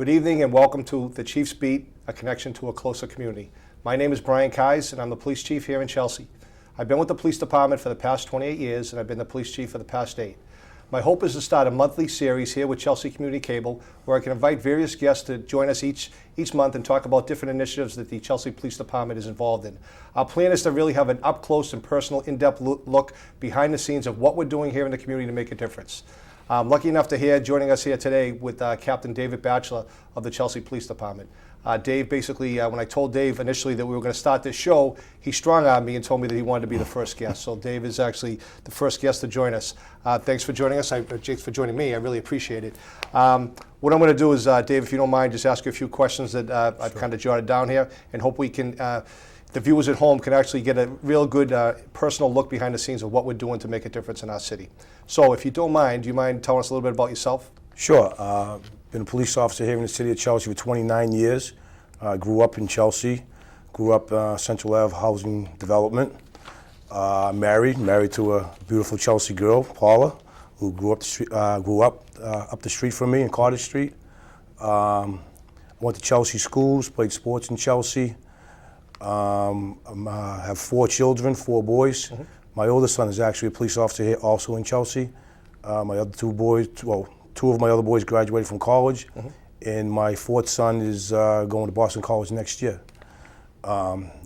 Good evening and welcome to the Chiefs Beat, a connection to a closer community. My name is Brian Keyes and I'm the police chief here in Chelsea. I've been with the police department for the past 28 years and I've been the police chief for the past 8. My hope is to start a monthly series here with Chelsea Community Cable where I can invite various guests to join us each month and talk about different initiatives that the Chelsea Police Department is involved in. Our plan is to really have an up-close and personal, in-depth look behind the scenes of what we're doing here in the community to make a difference. I'm lucky enough to joining us here today with Captain David Batchelor of the Chelsea Police Department. Dave, basically, when I told Dave initially that we were going to start this show, he strong-armed me and told me that he wanted to be the first guest. So Dave is actually the first guest to join us. Thanks for joining us. Thanks for joining me. I really appreciate it. What I'm going to do is, Dave, if you don't mind, just ask you a few questions that I've kind of jotted down here, and hope we can, the viewers at home can actually get a real good personal look behind the scenes of what we're doing to make a difference in our city. So if you don't mind, do you mind telling us a little bit about yourself? Sure. Been a police officer here in the city of Chelsea for 29 years. Grew up in Chelsea. Grew up Central Ave Housing Development. Married to a beautiful Chelsea girl, Paula, who grew up the street from me in Carter Street. Went to Chelsea schools, played sports in Chelsea. I have 4 children, 4 boys. Mm-hmm. My oldest son is actually a police officer here, also in Chelsea. My other 2 boys, well, 2 of my other boys graduated from college, mm-hmm. and my 4th son is going to Boston College next year.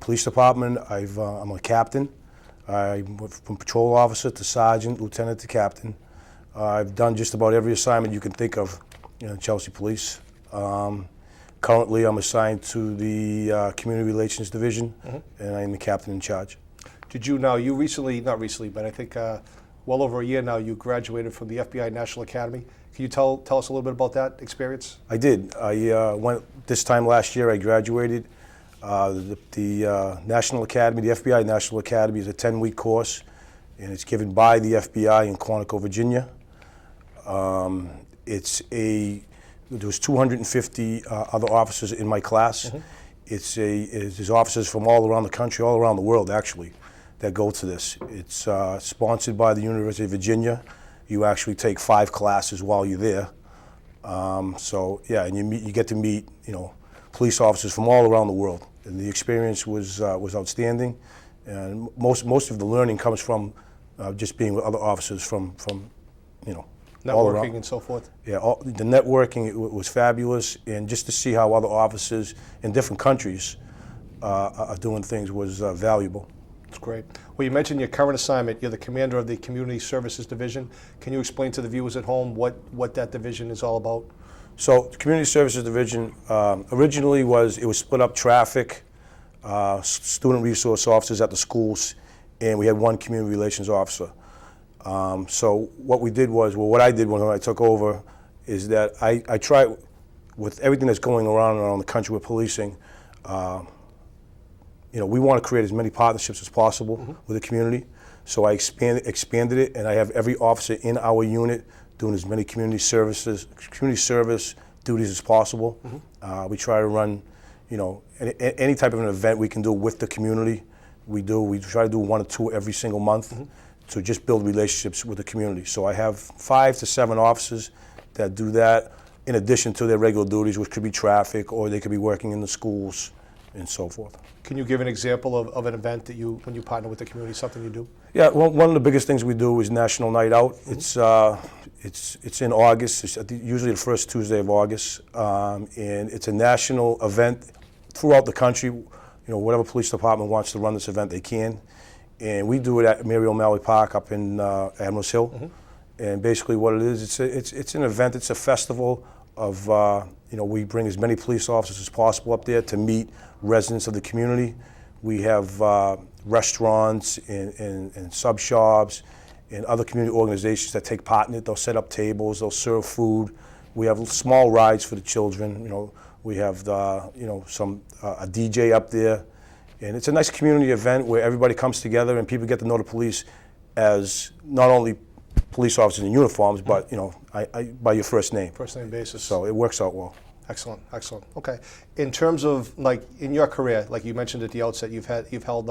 Police department, I'm a captain. I went from patrol officer to sergeant, lieutenant to captain. I've done just about every assignment you can think of in Chelsea Police. Currently, I'm assigned to the Community Relations Division, mm-hmm. and I'm the captain in charge. Did you know, you recently, not recently, but I think well over a year now, you graduated from the FBI National Academy. Can you tell us a little bit about that experience? I did. I went this time last year, I graduated. The National Academy, the FBI National Academy is a 10-week course, and it's given by the FBI in Quantico, Virginia. There was 250 other officers in my class. Mm-hmm. There's officers from all around the country, all around the world actually, that go to this. It's sponsored by the University of Virginia. You actually take 5 classes while you're there. So yeah, and you get to meet, police officers from all around the world. And the experience was outstanding. And most of the learning comes from just being with other officers from networking and so forth. Yeah, the networking was fabulous, and just to see how other officers in different countries are doing things was valuable. That's great. Well, you mentioned your current assignment. You're the commander of the Community Services Division. Can you explain to the viewers at home what that division is all about? So, the Community Services Division originally was split up traffic, student resource officers at the schools, and we had 1 community relations officer. So what I did when I took over is that I try, with everything that's going around the country with policing, we want to create as many partnerships as possible, mm-hmm. with the community. So I expanded it, and I have every officer in our unit doing as many community service duties as possible. Mm-hmm. We try to run, any type of an event we can do with the community. We try to do 1 or 2 every single month. Mm-hmm. To just build relationships with the community. So I have 5 to 7 officers that do that in addition to their regular duties, which could be traffic, or they could be working in the schools and so forth. Can you give an example of an event that when you partner with the community, something you do? Yeah, well, one of the biggest things we do is National Night Out. Mm-hmm. It's in August, it's usually the first Tuesday of August, and it's a national event throughout the country. Whatever police department wants to run this event, they can. And we do it at Mary O'Malley Park up in Admirals Hill. Mm-hmm. And basically what it is, it's an event, it's a festival of, we bring as many police officers as possible up there to meet residents of the community. We have restaurants and sub shops and other community organizations that take part in it. They'll set up tables, they'll serve food. We have small rides for the children. We have a DJ up there. And it's a nice community event where everybody comes together and people get to know the police as not only police officers in uniforms, but by your first name. First name basis. So it works out well. Excellent, excellent. Okay. In terms of in your career, like you mentioned at the outset, you've held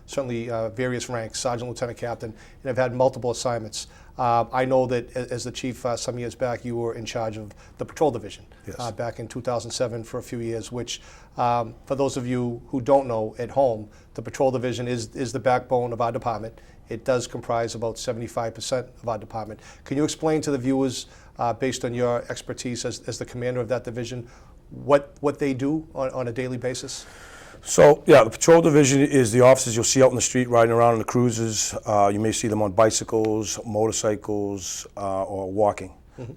certainly various ranks, sergeant, lieutenant, captain, and have had multiple assignments. I know that as the chief some years back, you were in charge of the patrol division Yes. back in 2007 for a few years, which for those of you who don't know at home, the patrol division is the backbone of our department. It does comprise about 75% of our department. Can you explain to the viewers, based on your expertise as the commander of that division, what they do on a daily basis? So, yeah, the patrol division is the officers you'll see out in the street riding around in the cruisers. You may see them on bicycles, motorcycles, or walking.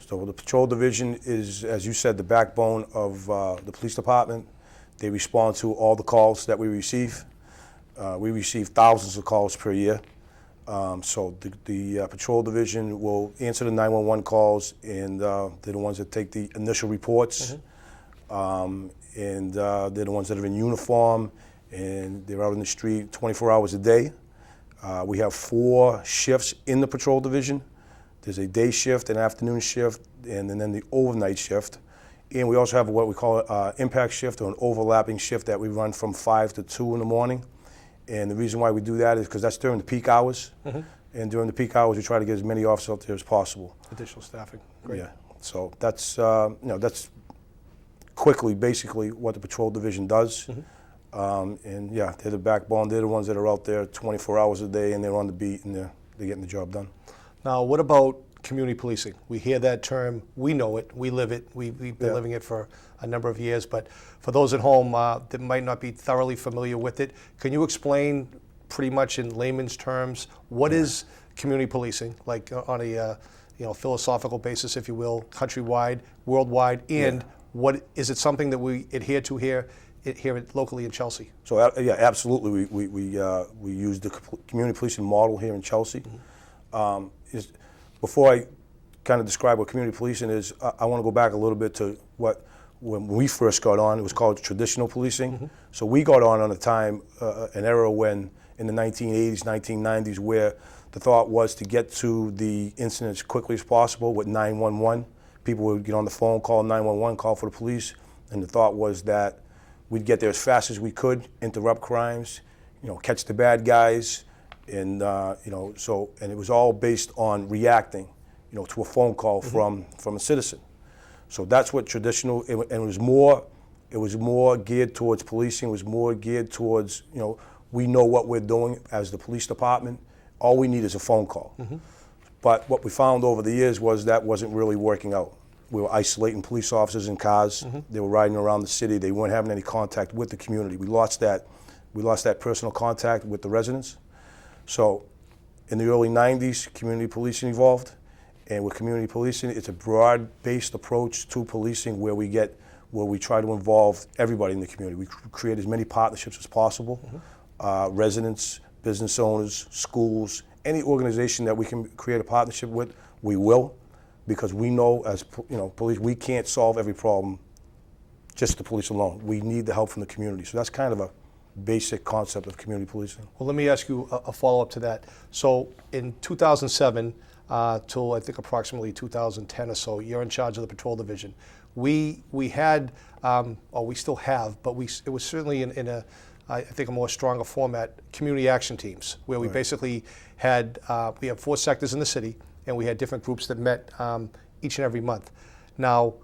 So the patrol division is, as you said, the backbone of the police department. They respond to all the calls that we receive. We receive thousands of calls per year. So the patrol division will answer the 911 calls, and they're the ones that take the initial reports. And they're the ones that are in uniform, and they're out in the street 24 hours a day. We have 4 shifts in the patrol division. There's a day shift, an afternoon shift, and then the overnight shift. And we also have what we call an impact shift, or an overlapping shift that we run from 5 to 2 in the morning. And the reason why we do that is because that's during the peak hours. And during the peak hours, we try to get as many officers out there as possible. Additional staffing. Great. Yeah. So that's that's quickly basically what the patrol division does. And yeah, they're the backbone. They're the ones that are out there 24 hours a day, and they're on the beat, and they're getting the job done. Now, what about community policing? We hear that term, we know it, we live it, we've been living it for a number of years, but for those at home that might not be thoroughly familiar with it, can you explain pretty much in layman's terms, what is community policing, like on a philosophical basis, if you will, countrywide, worldwide, and what is it something that we adhere to here locally in Chelsea? So yeah, absolutely. We use the community policing model here in Chelsea. Before I kind of describe what community policing is, I want to go back a little bit to when we first got on. It was called traditional policing. So we got on a time, an era when in the 1980s, 1990s, where the thought was to get to the incident as quickly as possible with 911. People would get on the phone, call 911, call for the police, and the thought was that we'd get there as fast as we could, interrupt crimes, catch the bad guys, and and it was all based on reacting, to a phone call from a citizen. So that's what traditional, and it was more geared towards policing. It was more geared towards, we know what we're doing as the police department. All we need is a phone call. But what we found over the years was that wasn't really working out. We were isolating police officers in cars. They were riding around the city. They weren't having any contact with the community. We lost that personal contact with the residents. So in the early 90s, community policing evolved. And with community policing, it's a broad-based approach to policing where we try to involve everybody in the community. We create as many partnerships as possible. Residents, business owners, schools, any organization that we can create a partnership with, we will, because we know as police, we can't solve every problem just the police alone. We need the help from the community. So that's kind of a basic concept of community policing. Well, let me ask you a follow-up to that. So in 2007 till I think approximately 2010 or so, you're in charge of the patrol division. We had, or we still have, but it was certainly in I think a more stronger format, community action teams, where we basically had, we have 4 sectors in the city, and we had different groups that met each and every month. Now,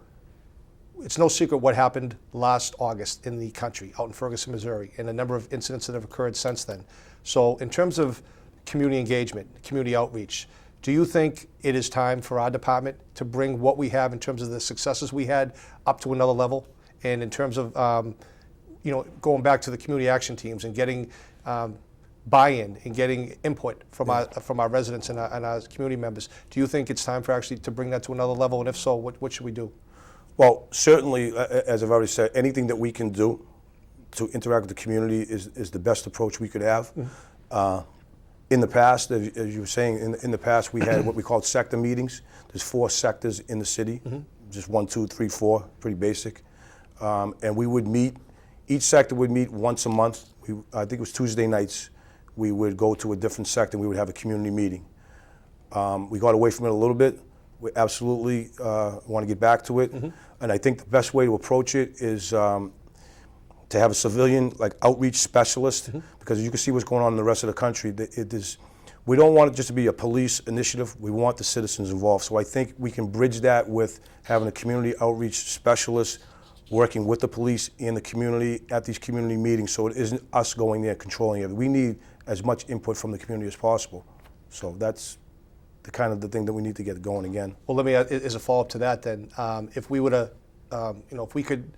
it's no secret what happened last August in the country, out in Ferguson, Missouri, and a number of incidents that have occurred since then. So in terms of community engagement, community outreach, do you think it is time for our department to bring what we have in terms of the successes we had up to another level? And in terms of going back to the community action teams and getting buy-in and getting input from our residents and our community members, do you think it's time for actually to bring that to another level? And if so, what should we do? Well, certainly, as I've already said, anything that we can do to interact with the community is the best approach we could have. In the past, as you were saying, in the past we had what we called sector meetings. There's 4 sectors in the city, just 1, 2, 3, 4, pretty basic. And we would meet, each sector would meet once a month. I think it was Tuesday nights. We would go to a different sector and we would have a community meeting. We got away from it a little bit. We absolutely want to get back to it. And I think the best way to approach it is to have a civilian outreach specialist, because you can see what's going on in the rest of the country. we don't want it just to be a police initiative. We want the citizens involved. So I think we can bridge that with having a community outreach specialist working with the police in the community at these community meetings, so it isn't us going there controlling it. We need as much input from the community as possible. So that's the kind of the thing that we need to get going again. Well, let me, as a follow-up to that then, if we were to, if we could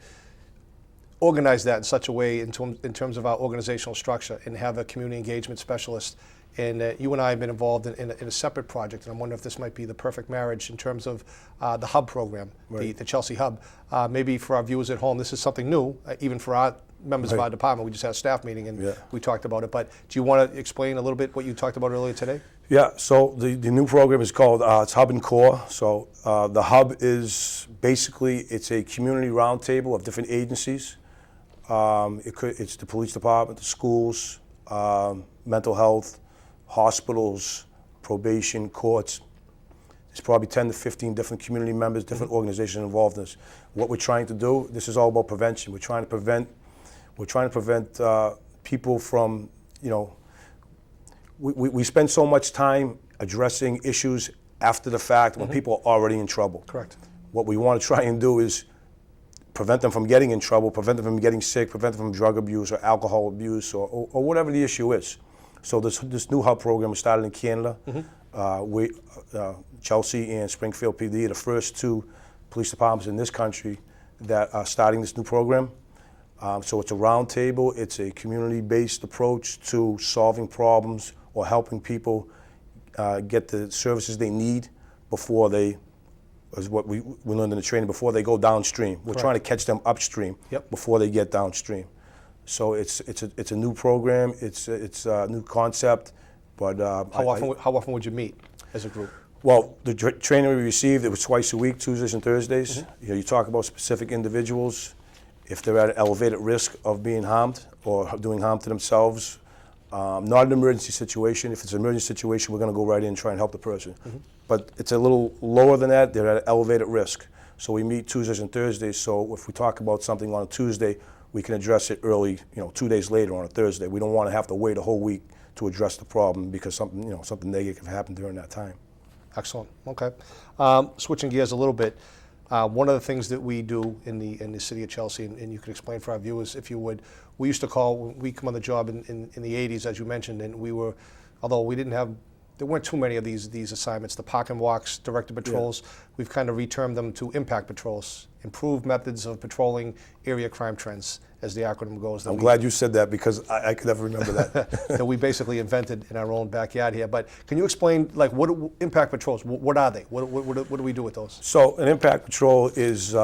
organize that in such a way in terms of our organizational structure and have a community engagement specialist, and you and I have been involved in a separate project, and I'm wondering if this might be the perfect marriage in terms of the Hub program, Right. the Chelsea Hub. Maybe for our viewers at home, this is something new, even for our members of Right. our department. We just had a staff meeting and Yeah. we talked about it. But do you want to explain a little bit what you talked about earlier today? Yeah, so the new program is called it's Hub and Core. So the Hub is basically, it's a community roundtable of different agencies. It's the police department, the schools, mental health, hospitals, probation, courts. There's probably 10 to 15 different community members, different organizations involved in this. What we're trying to do, this is all about prevention. We're trying to prevent people from, we spend so much time addressing issues after the fact when people are already in trouble. Correct. What we want to try and do is prevent them from getting in trouble, prevent them from getting sick, prevent them from drug abuse or alcohol abuse or whatever the issue is. So this new Hub program was started in Canada. Chelsea and Springfield PD are the first two police departments in this country that are starting this new program. So it's a roundtable, it's a community-based approach to solving problems or helping people get the services they need before they, is what we learned in the training, before they go downstream. We're Correct. trying to catch them upstream Yep. before they get downstream. So it's a new program, it's a new concept, but How often would you meet as a group? well, the training we received, it was twice a week, Tuesdays and Thursdays. You talk about specific individuals, if they're at an elevated risk of being harmed or doing harm to themselves. Not an emergency situation. If it's an emergency situation, we're going to go right in and try and help the person. But it's a little lower than that. They're at an elevated risk. So we meet Tuesdays and Thursdays. So if we talk about something on a Tuesday, we can address it early, 2 days later on a Thursday. We don't want to have to wait a whole week to address the problem because something negative happened during that time. Excellent. Okay. Switching gears a little bit, one of the things that we do in the city of Chelsea, and you could explain for our viewers if you would, we used to call, when we come on the job in the 80s, as you mentioned, and we were, although we didn't have, there weren't too many of these assignments, the park and walks, directed patrols, we've kind of retermed them to impact patrols, improved methods of patrolling area crime trends, as the acronym goes. I'm glad you said that because I could never remember that. That we basically invented in our own backyard here. But can you explain, like, what impact patrols? What are they? What do we do with those? So an impact patrol is,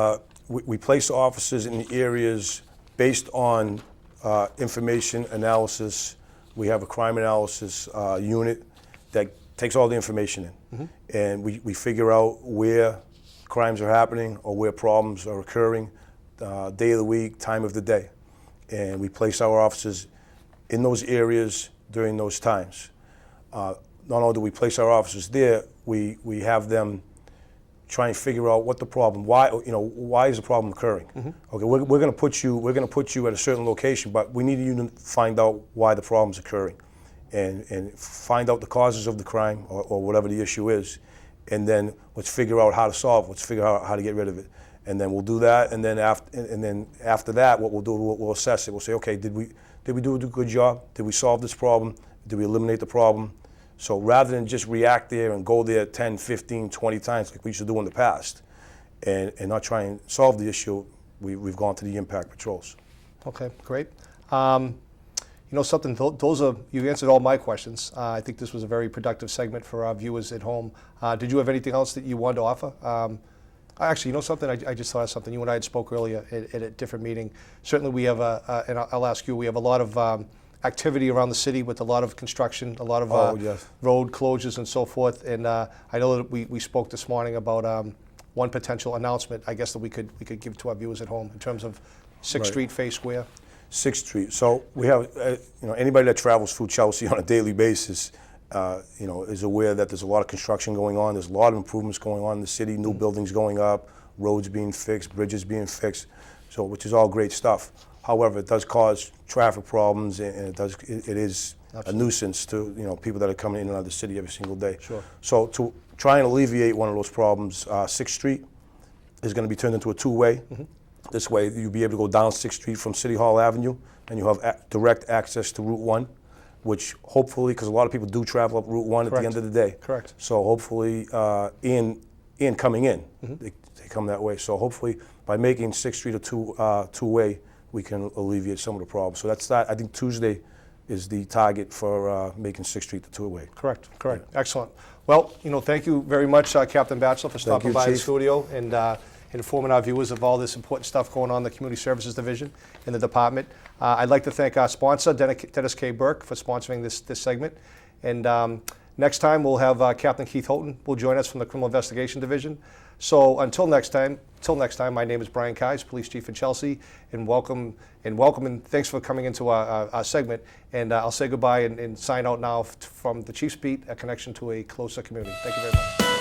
we place officers in the areas based on information analysis. We have a crime analysis unit that takes all the information in. And we figure out where crimes are happening or where problems are occurring, day of the week, time of the day. And we place our officers in those areas during those times. Not only do we place our officers there, we have them try and figure out what the problem, why is the problem occurring? Okay, we're going to put you at a certain location, but we need you to find out why the problem's occurring, and find out the causes of the crime or whatever the issue is, and then let's figure out how to solve it. Let's figure out how to get rid of it, and then we'll do that, and then after that, what we'll do, we'll assess it. We'll say, okay, did we do a good job? Did we solve this problem? Did we eliminate the problem? So rather than just react there and go there 10, 15, 20 times like we used to do in the past and not try and solve the issue, we've gone to the impact patrols. Okay, great. Something, you answered all my questions. I think this was a very productive segment for our viewers at home. Did you have anything else that you wanted to offer? Actually, something, I just thought of something. You and I had spoke earlier at a different meeting. Certainly we have and I'll ask you, we have a lot of activity around the city with a lot of construction, a lot of Yes. road closures and so forth. And I know that we spoke this morning about one potential announcement, I guess, that we could give to our viewers at home in terms of 6th Right. Street, Fay Square. 6th Street. So we have, anybody that travels through Chelsea on a daily basis, is aware that there's a lot of construction going on. There's a lot of improvements going on in the city, new buildings going up, roads being fixed, bridges being fixed, which is all great stuff. However, it does cause traffic problems, and it a nuisance to people that are coming in and out of the city every single day. Sure. So to try and alleviate one of those problems, 6th Street is going to be turned into a two-way. This way you'll be able to go down 6th Street from City Hall Avenue, and you have direct access to Route 1, which hopefully, because a lot of people do travel up Route 1 at the end of the day. Correct. So hopefully, in coming in, they come that way. So hopefully, by making 6th Street a two-way, we can alleviate some of the problems. So that's that. I think Tuesday is the target for making 6th Street the two-way. Correct. Excellent. Well, thank you very much, Captain Batchelor, for stopping you, by the Chief. studio and informing our viewers of all this important stuff going on in the Community Services Division in the department. I'd like to thank our sponsor, Dennis K. Burke, for sponsoring this segment. And next time we'll have Captain Keith Houghton will join us from the Criminal Investigation Division. So until next time, my name is Brian Keyes, Police Chief in Chelsea, and welcome and thanks for coming into our segment. And I'll say goodbye and sign out now from the Chief's Beat, a connection to a closer community. Thank you very much.